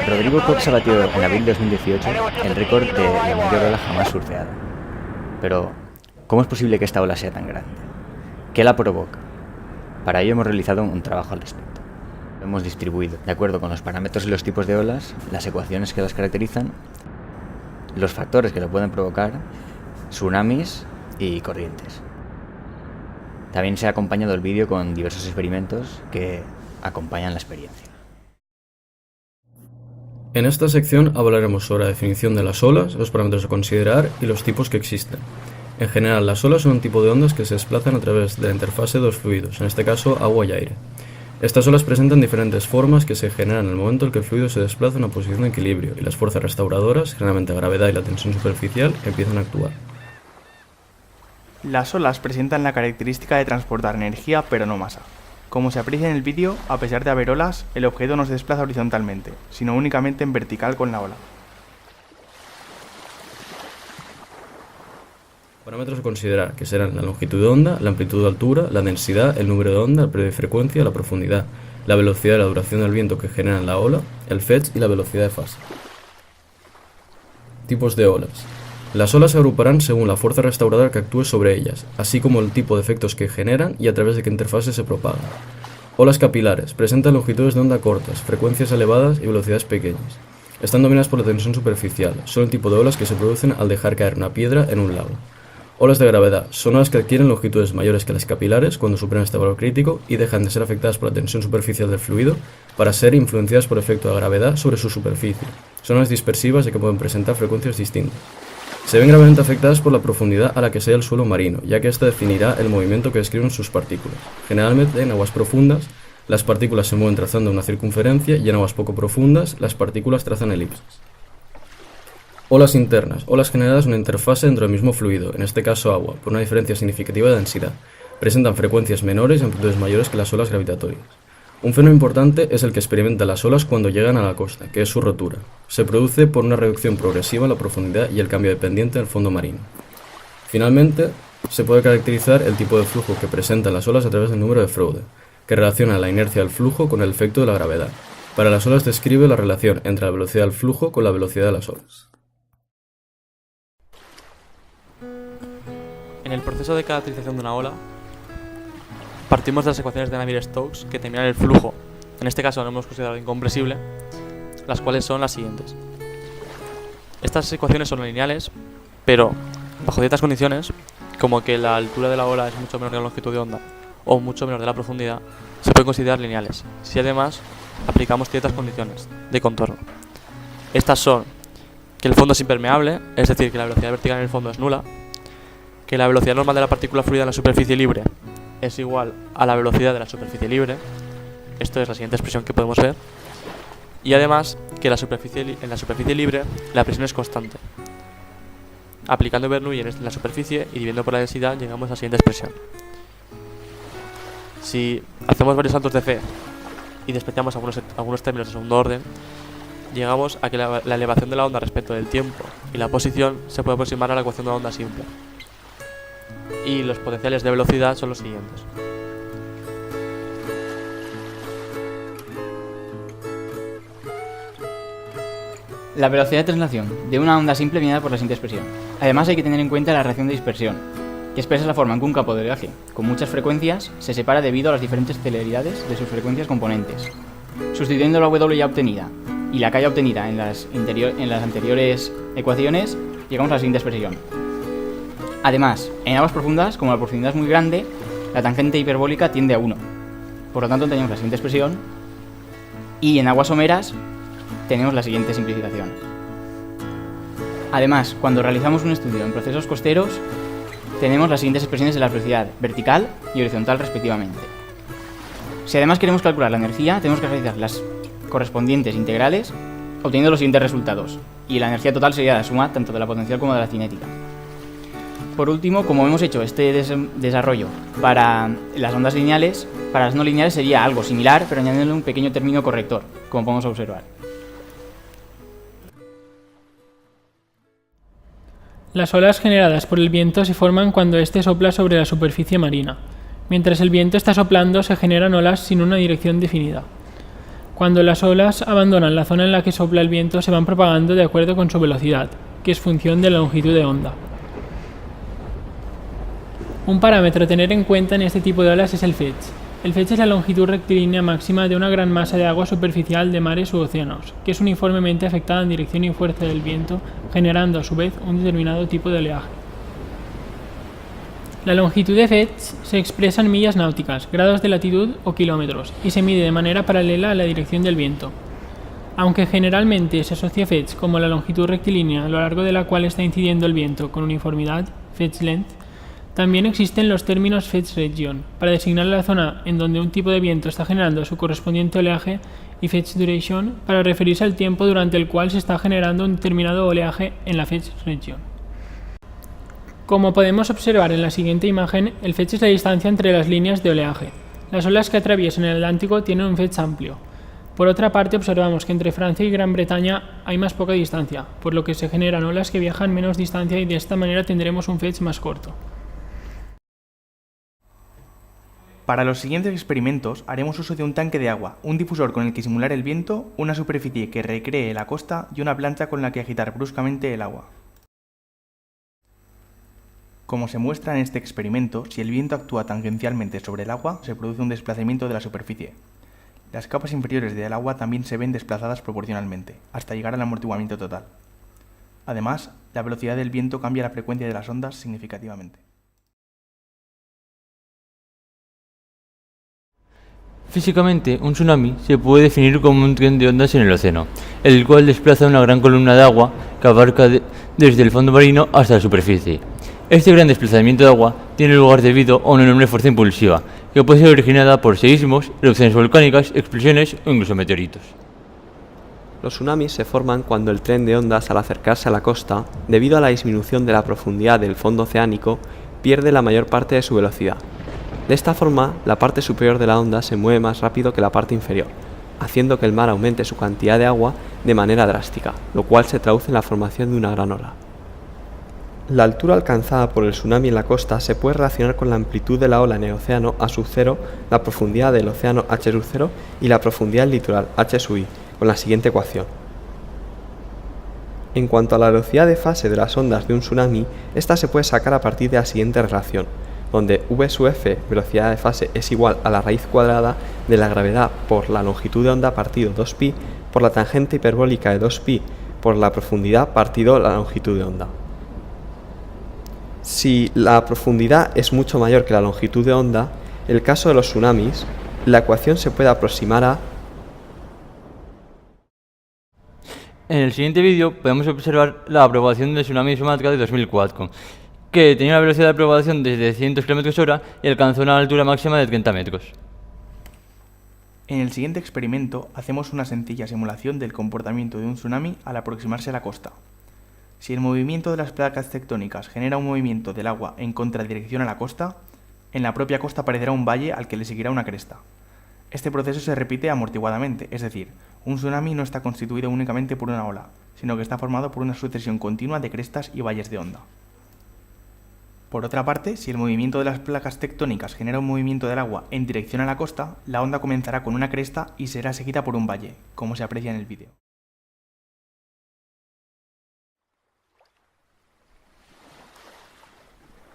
Rodrigo Cox ha batido en abril de 2018 el récord de la mayor ola jamás surfeada. Pero, ¿cómo es posible que esta ola sea tan grande? ¿Qué la provoca? Para ello hemos realizado un trabajo al respecto. Lo hemos distribuido, de acuerdo con los parámetros y los tipos de olas, las ecuaciones que las caracterizan, los factores que lo pueden provocar, tsunamis y corrientes. También se ha acompañado el vídeo con diversos experimentos que acompañan la experiencia. En esta sección hablaremos sobre la definición de las olas, los parámetros a considerar y los tipos que existen. En general, las olas son un tipo de ondas que se desplazan a través de la interfase de dos fluidos, en este caso agua y aire. Estas olas presentan diferentes formas que se generan en el momento en que el fluido se desplaza en una posición de equilibrio y las fuerzas restauradoras, generalmente la gravedad y la tensión superficial, empiezan a actuar. Las olas presentan la característica de transportar energía pero no masa. Como se aprecia en el vídeo, a pesar de haber olas, el objeto no se desplaza horizontalmente, sino únicamente en vertical con la ola. Parámetros a considerar, que serán la longitud de onda, la amplitud de altura, la densidad, el número de onda, el periodo de frecuencia, la profundidad, la velocidad y la duración del viento que generan la ola, el fetch y la velocidad de fase. Tipos de olas. Las olas se agruparán según la fuerza restauradora que actúe sobre ellas, así como el tipo de efectos que generan y a través de qué interfase se propagan. Olas capilares. Presentan longitudes de onda cortas, frecuencias elevadas y velocidades pequeñas. Están dominadas por la tensión superficial. Son el tipo de olas que se producen al dejar caer una piedra en un lago. Olas de gravedad. Son olas que adquieren longitudes mayores que las capilares cuando superan este valor crítico y dejan de ser afectadas por la tensión superficial del fluido para ser influenciadas por efecto de gravedad sobre su superficie. Son olas dispersivas y que pueden presentar frecuencias distintas. Se ven gravemente afectadas por la profundidad a la que se halla el suelo marino, ya que ésta definirá el movimiento que describen sus partículas. Generalmente, en aguas profundas, las partículas se mueven trazando una circunferencia y en aguas poco profundas, las partículas trazan elipses. Olas internas. Olas generadas en una interfase dentro del mismo fluido, en este caso agua, por una diferencia significativa de densidad. Presentan frecuencias menores y amplitudes mayores que las olas gravitatorias. Un fenómeno importante es el que experimentan las olas cuando llegan a la costa, que es su rotura. Se produce por una reducción progresiva en la profundidad y el cambio de pendiente del fondo marino. Finalmente, se puede caracterizar el tipo de flujo que presentan las olas a través del número de Freude, que relaciona la inercia del flujo con el efecto de la gravedad. Para las olas describe la relación entre la velocidad del flujo con la velocidad de las olas. En el proceso de caracterización de una ola, partimos de las ecuaciones de Navier-Stokes que determinan el flujo, en este caso lo hemos considerado incompresible, las cuales son las siguientes. Estas ecuaciones son lineales, pero bajo ciertas condiciones, como que la altura de la ola es mucho menor que la longitud de onda o mucho menor de la profundidad, se pueden considerar lineales, si además aplicamos ciertas condiciones de contorno. Estas son que el fondo es impermeable, es decir, que la velocidad vertical en el fondo es nula, que la velocidad normal de la partícula fluida en la superficie libre es igual a la velocidad de la superficie libre. Esto es la siguiente expresión que podemos ver. Y además que en la superficie libre la presión es constante. Aplicando Bernoulli en la superficie y dividiendo por la densidad llegamos a la siguiente expresión. Si hacemos varios saltos de fe y despreciamos algunos términos de segundo orden, llegamos a que la elevación de la onda respecto del tiempo y la posición se puede aproximar a la ecuación de la onda simple. Y los potenciales de velocidad son los siguientes. La velocidad de traslación de una onda simple viene dada por la siguiente expresión. Además hay que tener en cuenta la reacción de dispersión, que expresa la forma en que un campo de oleaje con muchas frecuencias se separa debido a las diferentes celeridades de sus frecuencias componentes. Sustituyendo la W ya obtenida y la K ya obtenida en las anteriores ecuaciones, llegamos a la siguiente expresión. Además, en aguas profundas, como la profundidad es muy grande, la tangente hiperbólica tiende a 1. Por lo tanto, tenemos la siguiente expresión. Y en aguas someras, tenemos la siguiente simplificación. Además, cuando realizamos un estudio en procesos costeros, tenemos las siguientes expresiones de la velocidad vertical y horizontal respectivamente. Si además queremos calcular la energía, tenemos que realizar las correspondientes integrales, obteniendo los siguientes resultados. Y la energía total sería la suma tanto de la potencial como de la cinética. Por último, como hemos hecho este desarrollo para las ondas lineales, para las no lineales sería algo similar, pero añadiendo un pequeño término corrector, como podemos observar. Las olas generadas por el viento se forman cuando éste sopla sobre la superficie marina. Mientras el viento está soplando, se generan olas sin una dirección definida. Cuando las olas abandonan la zona en la que sopla el viento, se van propagando de acuerdo con su velocidad, que es función de la longitud de onda. Un parámetro a tener en cuenta en este tipo de olas es el fetch. El fetch es la longitud rectilínea máxima de una gran masa de agua superficial de mares u océanos, que es uniformemente afectada en dirección y fuerza del viento, generando a su vez un determinado tipo de oleaje. La longitud de fetch se expresa en millas náuticas, grados de latitud o kilómetros, y se mide de manera paralela a la dirección del viento. Aunque generalmente se asocia fetch como la longitud rectilínea a lo largo de la cual está incidiendo el viento con uniformidad, fetch length, también existen los términos fetch region, para designar la zona en donde un tipo de viento está generando su correspondiente oleaje, y fetch duration, para referirse al tiempo durante el cual se está generando un determinado oleaje en la fetch region. Como podemos observar en la siguiente imagen, el fetch es la distancia entre las líneas de oleaje. Las olas que atraviesan el Atlántico tienen un fetch amplio. Por otra parte, observamos que entre Francia y Gran Bretaña hay más poca distancia, por lo que se generan olas que viajan menos distancia y de esta manera tendremos un fetch más corto. Para los siguientes experimentos haremos uso de un tanque de agua, un difusor con el que simular el viento, una superficie que recree la costa y una plancha con la que agitar bruscamente el agua. Como se muestra en este experimento, si el viento actúa tangencialmente sobre el agua, se produce un desplazamiento de la superficie. Las capas inferiores del agua también se ven desplazadas proporcionalmente, hasta llegar al amortiguamiento total. Además, la velocidad del viento cambia la frecuencia de las ondas significativamente. Físicamente, un tsunami se puede definir como un tren de ondas en el océano, el cual desplaza una gran columna de agua que abarca desde el fondo marino hasta la superficie. Este gran desplazamiento de agua tiene lugar debido a una enorme fuerza impulsiva, que puede ser originada por seísmos, erupciones volcánicas, explosiones o incluso meteoritos. Los tsunamis se forman cuando el tren de ondas, al acercarse a la costa, debido a la disminución de la profundidad del fondo oceánico, pierde la mayor parte de su velocidad. De esta forma, la parte superior de la onda se mueve más rápido que la parte inferior, haciendo que el mar aumente su cantidad de agua de manera drástica, lo cual se traduce en la formación de una gran ola. La altura alcanzada por el tsunami en la costa se puede relacionar con la amplitud de la ola en el océano A sub 0, la profundidad del océano H sub 0 y la profundidad del litoral H sub i, con la siguiente ecuación. En cuanto a la velocidad de fase de las ondas de un tsunami, esta se puede sacar a partir de la siguiente relación, donde v sub f, velocidad de fase, es igual a la raíz cuadrada de la gravedad por la longitud de onda partido 2pi por la tangente hiperbólica de 2pi por la profundidad partido la longitud de onda. Si la profundidad es mucho mayor que la longitud de onda, en el caso de los tsunamis, la ecuación se puede aproximar a... En el siguiente vídeo podemos observar la propagación del tsunami de Sumatra de 2004, que tenía una velocidad de propagación desde 100 km/h y alcanzó una altura máxima de 30 metros. En el siguiente experimento hacemos una sencilla simulación del comportamiento de un tsunami al aproximarse a la costa. Si el movimiento de las placas tectónicas genera un movimiento del agua en contradirección a la costa, en la propia costa aparecerá un valle al que le seguirá una cresta. Este proceso se repite amortiguadamente, es decir, un tsunami no está constituido únicamente por una ola, sino que está formado por una sucesión continua de crestas y valles de onda. Por otra parte, si el movimiento de las placas tectónicas genera un movimiento del agua en dirección a la costa, la onda comenzará con una cresta y será seguida por un valle, como se aprecia en el vídeo.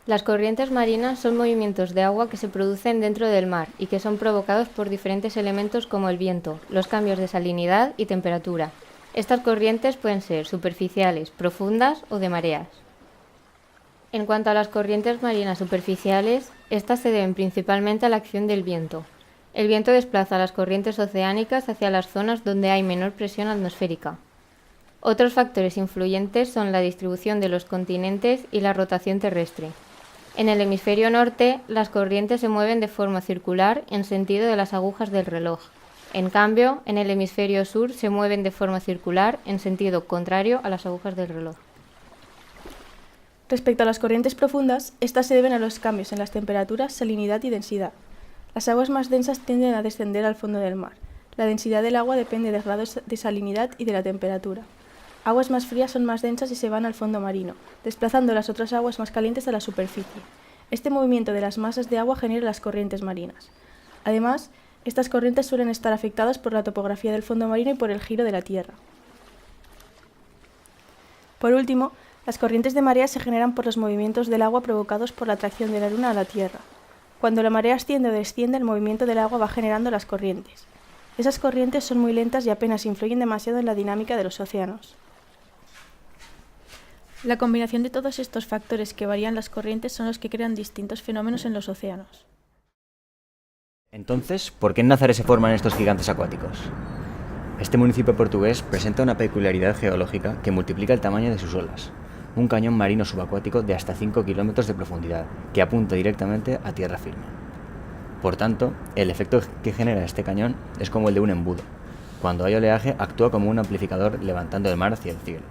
Las corrientes marinas son movimientos de agua que se producen dentro del mar y que son provocados por diferentes elementos como el viento, los cambios de salinidad y temperatura. Estas corrientes pueden ser superficiales, profundas o de mareas. En cuanto a las corrientes marinas superficiales, estas se deben principalmente a la acción del viento. El viento desplaza las corrientes oceánicas hacia las zonas donde hay menor presión atmosférica. Otros factores influyentes son la distribución de los continentes y la rotación terrestre. En el hemisferio norte, las corrientes se mueven de forma circular en sentido de las agujas del reloj. En cambio, en el hemisferio sur se mueven de forma circular en sentido contrario a las agujas del reloj. Respecto a las corrientes profundas, estas se deben a los cambios en las temperaturas, salinidad y densidad. Las aguas más densas tienden a descender al fondo del mar. La densidad del agua depende del grado de salinidad y de la temperatura. Aguas más frías son más densas y se van al fondo marino, desplazando las otras aguas más calientes a la superficie. Este movimiento de las masas de agua genera las corrientes marinas. Además, Estas corrientes suelen estar afectadas por la topografía del fondo marino y por el giro de la Tierra. Por último, las corrientes de marea se generan por los movimientos del agua provocados por la atracción de la Luna a la Tierra. Cuando la marea asciende o desciende, el movimiento del agua va generando las corrientes. Esas corrientes son muy lentas y apenas influyen demasiado en la dinámica de los océanos. La combinación de todos estos factores que varían las corrientes son los que crean distintos fenómenos en los océanos. Entonces, ¿por qué en Nazaré se forman estos gigantes acuáticos? Este municipio portugués presenta una peculiaridad geológica que multiplica el tamaño de sus olas. Un cañón marino subacuático de hasta 5 kilómetros de profundidad, que apunta directamente a tierra firme. Por tanto, el efecto que genera este cañón es como el de un embudo. Cuando hay oleaje, actúa como un amplificador levantando el mar hacia el cielo.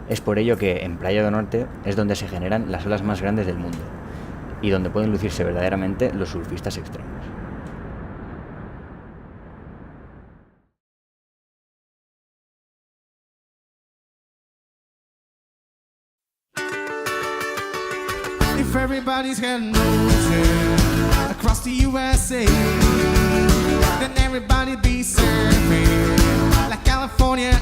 Es por ello que en Praia do Norte es donde se generan las olas más grandes del mundo, y donde pueden lucirse verdaderamente los surfistas extremos. If everybody's got an ocean across the USA, then everybody be surfing like California,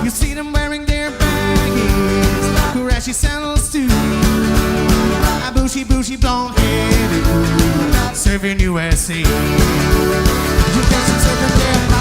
You see them wearing their baggies, Kurashi sandals too, a bushy blonde hair, surfing USA. You can surf there.